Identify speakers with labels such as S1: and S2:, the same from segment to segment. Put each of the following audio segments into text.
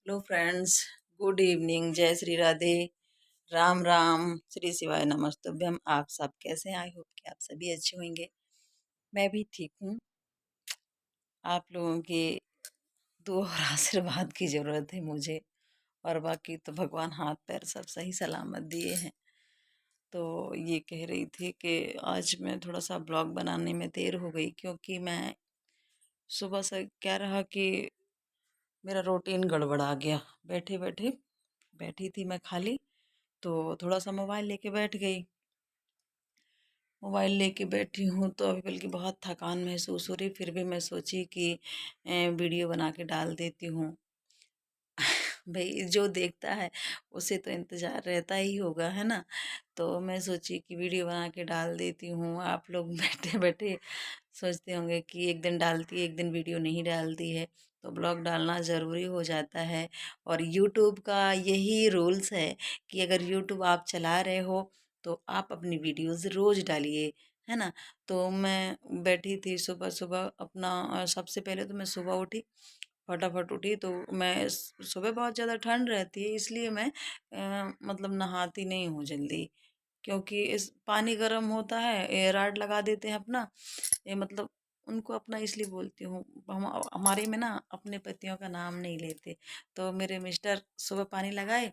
S1: Hello friends, good evening, जय श्री राधे, राम राम, श्री शिवाय नमस्तुभ्यम। आप सब कैसे हैं? आई होप कि आप सभी अच्छे होंगे। मैं भी ठीक हूँ। आप लोगों के दुआ और आशीर्वाद की ज़रूरत है मुझे, और बाकी तो भगवान हाथ पैर सब सही सलामत दिए हैं। तो ये कह रही थी कि आज मैं थोड़ा सा ब्लॉग बनाने में देर हो गई, क्योंकि मैं सुबह से क्या रहा कि मेरा रूटीन गड़बड़ा गया। बैठे बैठे बैठी थी मैं खाली, तो थोड़ा सा मोबाइल लेके बैठ गई। मोबाइल लेके बैठी हूँ तो अभी बल्कि बहुत थकान महसूस हो रही, फिर भी मैं सोची कि वीडियो बना के डाल देती हूँ। भाई जो देखता है उसे तो इंतज़ार रहता ही होगा, है ना? तो मैं सोची कि वीडियो बना के डाल देती हूँ। आप लोग बैठे बैठे सोचते होंगे कि एक दिन डालती है, एक दिन वीडियो नहीं डालती है। तो ब्लॉग डालना ज़रूरी हो जाता है, और यूट्यूब का यही रूल्स है कि अगर यूट्यूब आप चला रहे हो तो आप अपनी वीडियोज़ रोज़ डालिए, है ना? तो मैं बैठी थी सुबह सुबह अपना सबसे पहले तो मैं सुबह उठी, फटाफट उठी तो मैं सुबह बहुत ज़्यादा ठंड रहती है, इसलिए मैं मतलब नहाती नहीं हूँ जल्दी, क्योंकि इस पानी गर्म होता है, राड लगा देते हैं अपना। ये मतलब उनको अपना इसलिए बोलती हूँ, हम हमारे में ना अपने पतियों का नाम नहीं लेते। तो मेरे मिस्टर सुबह पानी लगाए,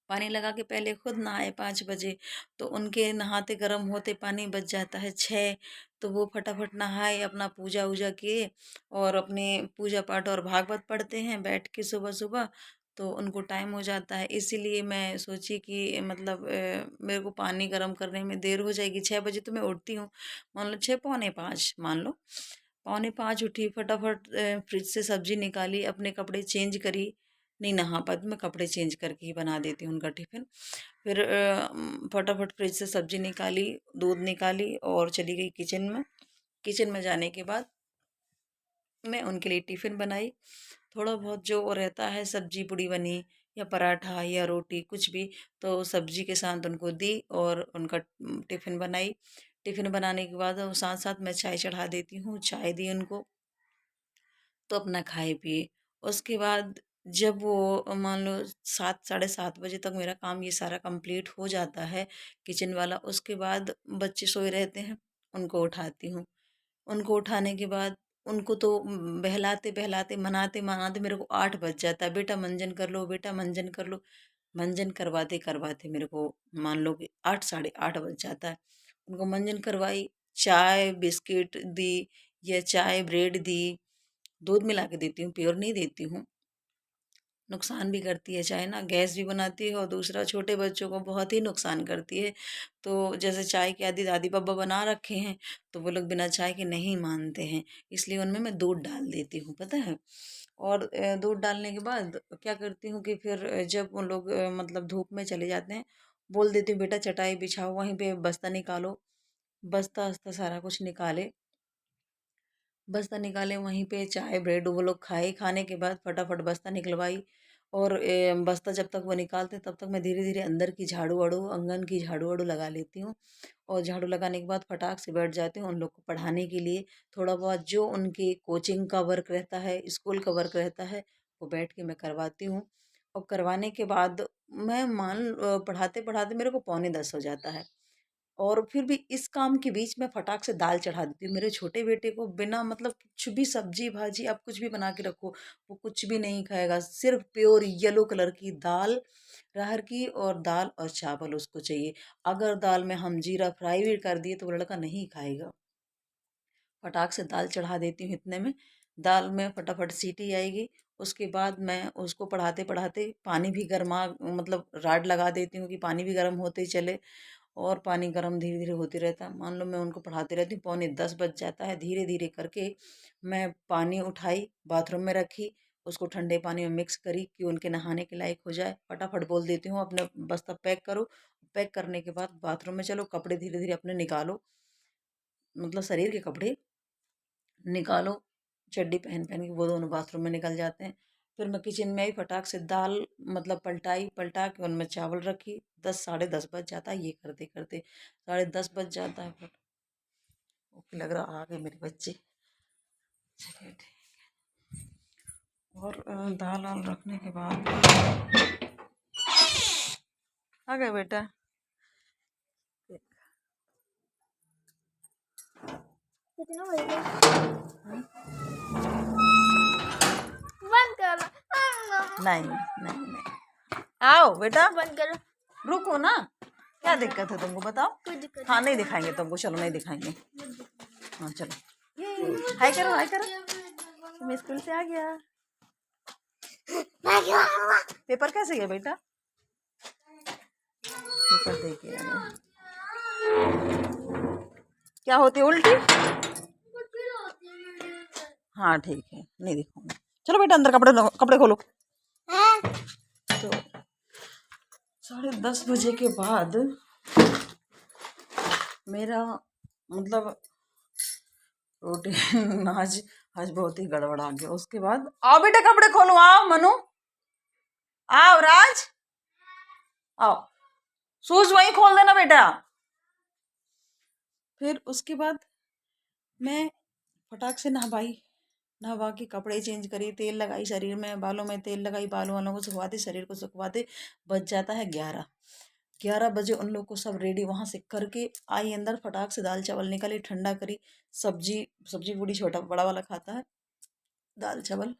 S1: पानी लगा के पहले खुद नहाए 5 बजे, तो उनके नहाते गर्म होते पानी बच जाता है 6। तो वो फटाफट नहाए, अपना पूजा वूजा किए, और अपने पूजा पाठ और भागवत पढ़ते हैं बैठ के सुबह सुबह। तो उनको टाइम हो जाता है, इसीलिए मैं सोची कि मतलब मेरे को पानी गर्म करने में देर हो जाएगी। 6 बजे तो मैं उठती हूँ, मान लो 6 पौने 5 मान लो। पौने 5 उठी, फटाफट फ्रिज से सब्जी निकाली, अपने कपड़े चेंज करी। नहीं नहा पाती मैं, कपड़े चेंज करके ही बना देती हूँ उनका टिफ़िन। फिर फटाफट फ्रिज से सब्जी निकाली, दूध निकाली और चली गई किचन में। किचन में जाने के बाद मैं उनके लिए टिफ़िन बनाई। थोड़ा बहुत जो रहता है, सब्जी पूड़ी बनी या पराठा या रोटी कुछ भी, तो सब्जी के साथ उनको दी और उनका टिफ़िन बनाई। टिफ़िन बनाने के बाद साथ साथ मैं चाय चढ़ा देती हूँ, चाय दी उनको, तो अपना खाए पिए। उसके बाद जब वो मान लो 7 साढ़े 7 बजे तक मेरा काम ये सारा कंप्लीट हो जाता है किचन वाला। उसके बाद बच्चे सोए रहते हैं, उनको उठाती हूँ। उनको उठाने के बाद उनको तो बहलाते-बहलाते, मनाते-मनाते मेरे को 8 बज जाता है। बेटा मंजन कर लो, बेटा मंजन कर लो। मंजन करवाते-करवाते मेरे को मान लो कि 8 साढ़े 8 बज जाता है। उनको मंजन करवाई, चाय बिस्किट दी या चाय ब्रेड दी, दूध मिला के देती हूँ, प्योर नहीं देती हूँ। नुकसान भी करती है चाय ना, गैस भी बनाती है और दूसरा छोटे बच्चों को बहुत ही नुकसान करती है। तो जैसे चाय के आदि दादी बाबा बना रखे हैं, तो वो लोग बिना चाय के नहीं मानते हैं, इसलिए उनमें मैं दूध डाल देती हूँ, पता है? और दूध डालने के बाद क्या करती हूँ कि फिर जब वो लोग मतलब धूप में चले जाते हैं, बोल देती हूँ बेटा चटाई बिछाओ, वहीं पे बस्ता निकालो। बस्ता-वस्ता सारा कुछ निकाले, बस्ता निकाले वहीं पे चाय ब्रेड वो लोग खाए। खाने के बाद फटाफट बस्ता निकलवाई, और बस्ता जब तक वो निकालते तब तक मैं धीरे धीरे अंदर की झाड़ू वाड़ू, आंगन की झाड़ू वाड़ू लगा लेती हूँ। और झाड़ू लगाने के बाद फटाक से बैठ जाती हूँ उन लोग को पढ़ाने के लिए। थोड़ा बहुत जो उनकी कोचिंग का वर्क रहता है, स्कूल का वर्क रहता है, वो बैठ के मैं करवाती हूँ। और करवाने के बाद मैं पढ़ाते पढ़ाते मेरे को पौने 10 हो जाता है। और फिर भी इस काम के बीच में फटाक से दाल चढ़ा देती हूँ। मेरे छोटे बेटे को बिना मतलब कुछ भी सब्जी-भाजी आप कुछ भी बना के रखो, वो कुछ भी नहीं खाएगा। सिर्फ़ प्योर येलो कलर की दाल, अरहर की, और दाल और चावल उसको चाहिए। अगर दाल में हम जीरा फ्राई भी कर दिए तो वो लड़का नहीं खाएगा। फटाक से दाल चढ़ा देती हूँ इतने में, दाल में फटाफट सीटी आएगी। उसके बाद मैं उसको पढ़ाते-पढ़ाते पानी भी गरमा मतलब राड लगा देती हूँ कि पानी भी गर्म होते ही चले, और पानी गर्म धीरे-धीरे होते रहता है। मान लो मैं उनको पढ़ाती रहती हूँ, पौने 10 बज जाता है। धीरे-धीरे करके मैं पानी उठाई, बाथरूम में रखी, उसको ठंडे पानी में मिक्स करी कि उनके नहाने के लायक हो जाए। फटाफट बोल देती हूँ अपने बस्ता पैक करो। पैक करने के बाद बाथरूम में चलो, कपड़े धीरे-धीरे अपने निकालो, मतलब शरीर के कपड़े निकालो, चड्डी पहन-पहन के वो दोनों बाथरूम में निकल जाते हैं। फिर मैं किचन में आई, फटाक से दाल मतलब पलटाई, पलटा के उनमें चावल रखी, 10 साढ़े 10 बज जाता है ये करते-करते, साढ़े 10 बज जाता है। फिर ओके लग रहा आ गए मेरे बच्चे। चलिए ठीक। और दाल वाल रखने के बाद आ गए बेटा।
S2: कितना बजे बंद करो।
S1: नहीं नहीं नहीं, आओ बेटा
S2: बंद करो।
S1: रुको ना, क्या दिक्कत है तुमको बताओ।
S2: कोई दिक्कत
S1: हाँ नहीं दिखाएंगे तुमको, चलो नहीं दिखाएंगे। हाँ चलो, हाय करो हाय करो। मैं स्कूल से आ गया। पेपर कैसे गया बेटा? पेपर दे के आया। क्या होती है उल्टी? हाँ ठीक है, नहीं दिखाऊंगा। चलो बेटा अंदर कपड़े खोलो। तो 10:30 बजे के बाद मेरा मतलब रूटीन आज बहुत ही गड़बड़ा गया। उसके बाद आओ बेटा कपड़े खोलो, आओ मनु, आओ राज, आओ, शूज वहीं खोल देना बेटा। फिर उसके बाद मैं फटाक से नहवा के कपड़े चेंज करी, तेल लगाई शरीर में, बालों में तेल लगाई, बालों वालों को सुखवाते, शरीर को सुखवाते बज जाता है 11 बजे। उन लोग को सब रेडी वहाँ से करके आई अंदर, फटाक से दाल चावल निकाली, ठंडा करी, सब्जी पूड़ी छोटा बड़ा वाला खाता है दाल चावल,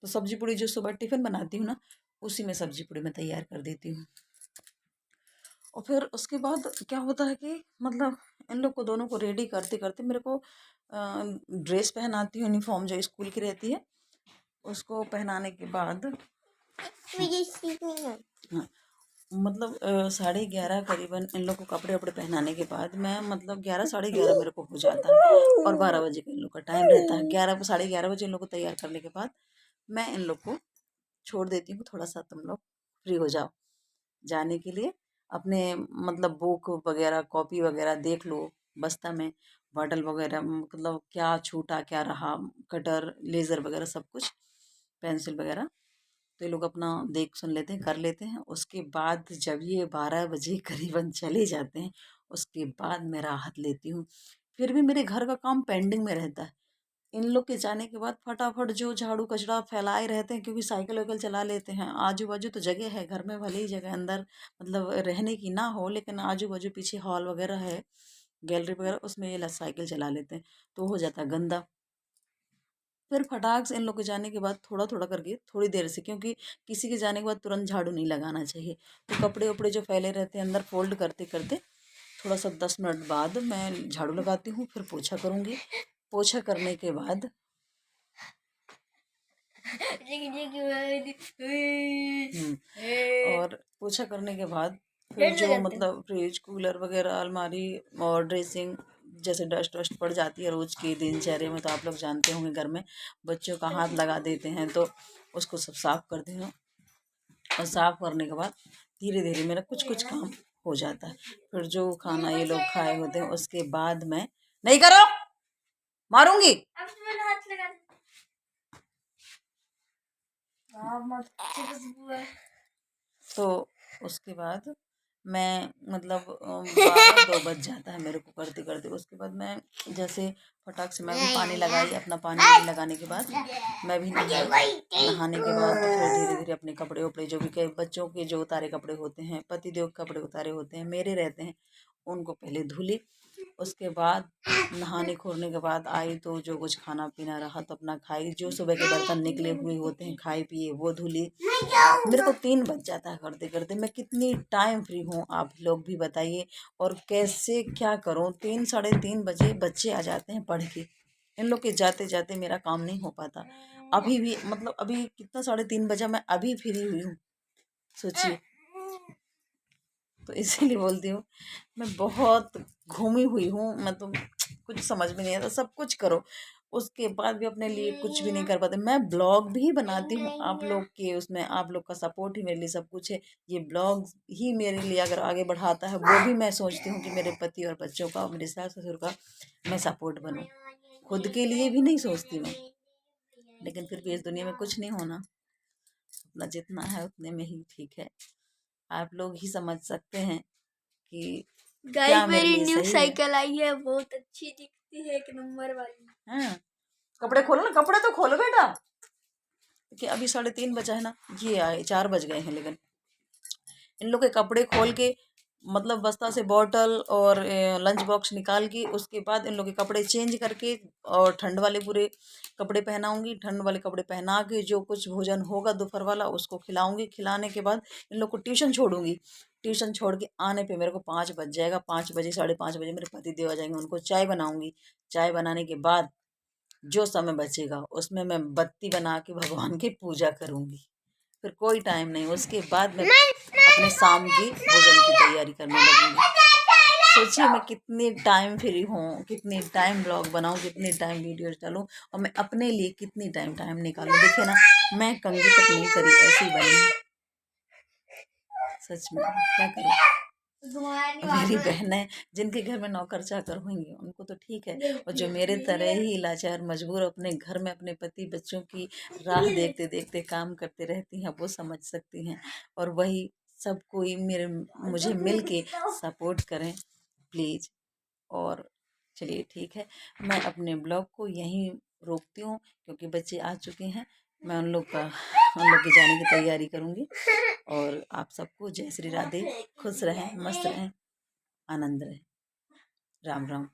S1: तो सब्जी पूड़ी जो सुबह टिफिन बनाती हूँ ना, उसी में सब्जी पूड़ी मैं तैयार कर देती हूँ। और फिर उसके बाद क्या होता है कि मतलब इन लोग को दोनों को रेडी करते करते मेरे को ड्रेस पहनाती हूँ, यूनिफॉर्म जो स्कूल की रहती है उसको पहनाने के बाद हाँ मतलब 11:30 करीबन इन लोग को कपड़े वपड़े पहनाने के बाद मैं मतलब 11 11:30 मेरे को हो जाता है। और 12 बजे का इन लोग का टाइम रहता है। 11 11:30 बजे इन लोग को तैयार करने के बाद मैं इन लोग को छोड़ देती हूँ, थोड़ा सा तुम लोग फ्री हो जाओ जाने के लिए। अपने मतलब बुक वगैरह कॉपी वगैरह देख लो, बस्ता में बॉटल वगैरह, मतलब क्या छूटा क्या रहा, कटर लेज़र वगैरह सब कुछ, पेंसिल वगैरह, तो ये लोग अपना देख सुन लेते हैं, कर लेते हैं। उसके बाद जब ये 12 बजे करीबन चले जाते हैं, उसके बाद मैं राहत लेती हूँ। फिर भी मेरे घर का काम पेंडिंग में रहता है। इन लोग के जाने के बाद फटाफट जो झाड़ू कचरा फैलाए रहते हैं, क्योंकि साइकिल वाइकिल चला लेते हैं, आजू बाजू तो जगह है घर में, भले ही जगह अंदर मतलब रहने की ना हो, लेकिन आजू बाजू पीछे हॉल वगैरह है, गैलरी वगैरह, उसमें ये साइकिल चला लेते हैं, तो हो जाता है गंदा। फिर फटाक से इन लोग के जाने के बाद थोड़ा थोड़ा करके थोड़ी देर से, क्योंकि किसी के जाने के बाद तुरंत झाड़ू नहीं लगाना चाहिए, तो कपड़े वपड़े जो फैले रहते हैं अंदर फोल्ड करते करते थोड़ा सा 10 मिनट बाद मैं झाड़ू लगाती हूँ, फिर पोछा करूँगी। पोछा करने के बाद और पोछा करने के बाद फिर जो मतलब फ्रिज कूलर वगैरह अलमारी और ड्रेसिंग, जैसे डस्ट वस्ट पड़ जाती है रोज़ की दिनचर्या में, तो आप लोग जानते होंगे घर में बच्चों का हाथ लगा देते हैं, तो उसको सब साफ़ करती हूँ। और साफ़ करने के बाद धीरे धीरे मेरा कुछ कुछ काम हो जाता है। फिर जो खाना ये लोग खाए होते हैं उसके बाद मैं नहीं करो, मारूंगी। तो उसके बाद मैं मतलब 12 2 बज जाता है मेरे को करते करते। उसके बाद मैं जैसे फटाक से मैं भी पानी लगाई, अपना पानी लगाने के बाद मैं भी नहाने के बाद तो फिर धीरे धीरे अपने कपड़े उपड़े जो भी बच्चों के जो उतारे कपड़े होते हैं, पतिदेव के कपड़े उतारे होते हैं, मेरे रहते हैं, उनको पहले धुली। उसके बाद नहाने खोरने के बाद आई तो जो कुछ खाना पीना रहा तो अपना खाई, जो सुबह के बर्तन निकले हुए होते हैं खाए पिए वो धुली। मेरे को 3 बज जाता है करते करते। मैं कितनी टाइम फ्री हूँ आप लोग भी बताइए, और कैसे क्या करूँ। 3 3:30 बजे बच्चे आ जाते हैं पढ़ के, इन लोग के जाते जाते मेरा काम नहीं हो पाता। अभी भी मतलब अभी कितना 3:30 बजा, मैं अभी फ्री हुई हूँ, सोचिए। तो इसीलिए बोलती हूँ मैं बहुत घूमी हुई हूँ, मैं तो कुछ समझ में नहीं आता, सब कुछ करो उसके बाद भी अपने लिए कुछ भी नहीं कर पाते। मैं ब्लॉग भी बनाती हूँ आप लोग के उसमें, आप लोग का सपोर्ट ही मेरे लिए सब कुछ है। ये ब्लॉग ही मेरे लिए अगर आगे बढ़ाता है, वो भी मैं सोचती हूँ कि मेरे पति और बच्चों का, मेरे सास ससुर का मैं सपोर्ट बनूँ। खुद के लिए भी नहीं सोचती मैं, लेकिन फिर भी इस दुनिया में कुछ नहीं होना, अपना जितना है उतने में ही ठीक है। आप लोग ही समझ सकते हैं कि क्या मेरे
S2: मेरी
S1: लिए
S2: न्यू
S1: सही है।
S2: साइकिल आई है, बहुत अच्छी दिखती है, 1 नंबर वाली।
S1: हाँ, कपड़े खोलो ना, कपड़े तो खोलो बेटा। कि अभी 3:30 बजा है ना, ये आए 4 बज गए हैं। लेकिन इन लोग के कपड़े खोल के, मतलब बस्ता से बॉटल और लंच बॉक्स निकाल के, उसके बाद इन लोग के कपड़े चेंज करके और ठंड वाले पूरे कपड़े पहनाऊंगी। ठंड वाले कपड़े पहना के जो कुछ भोजन होगा दोपहर वाला उसको खिलाऊंगी। खिलाने के बाद इन लोग को ट्यूशन छोड़ूंगी। ट्यूशन छोड़ के आने पे मेरे को 5 बज जाएगा। 5 बजे 5:30 बजे मेरे पति देव आ जाएंगे। उनको चाय बनाऊंगी। चाय बनाने के बाद जो समय बचेगा उसमें मैं बत्ती बना के भगवान की पूजा करूंगी। फिर कोई टाइम नहीं, उसके बाद मैं अपने शाम की भोजन की तैयारी करने लगूंगी। सोचिए मैं कितनी टाइम फ्री हूँ, कितनी टाइम ब्लॉग बनाऊँ, कितनी टाइम वीडियो डालूँ, और मैं अपने लिए कितनी टाइम निकालूँ। देखिए ना, मैं कंघी तक नहीं करी, ऐसी बनी। सच में क्या करूँ। मेरी बहनें जिनके घर में नौकर चाकर होंगे उनको तो ठीक है, और जो मेरे तरह ही लाचार मजबूर अपने घर में अपने पति बच्चों की राह देखते देखते काम करते रहती हैं, वो समझ सकती हैं। और वही सब कोई मुझे मिल के सपोर्ट करें प्लीज़। और चलिए ठीक है, मैं अपने ब्लॉग को यहीं रोकती हूँ क्योंकि बच्चे आ चुके हैं। मैं उन लोग की जाने की तैयारी करूँगी। और आप सबको जय श्री राधे। खुश रहें, मस्त रहें, आनंद रहें। राम राम।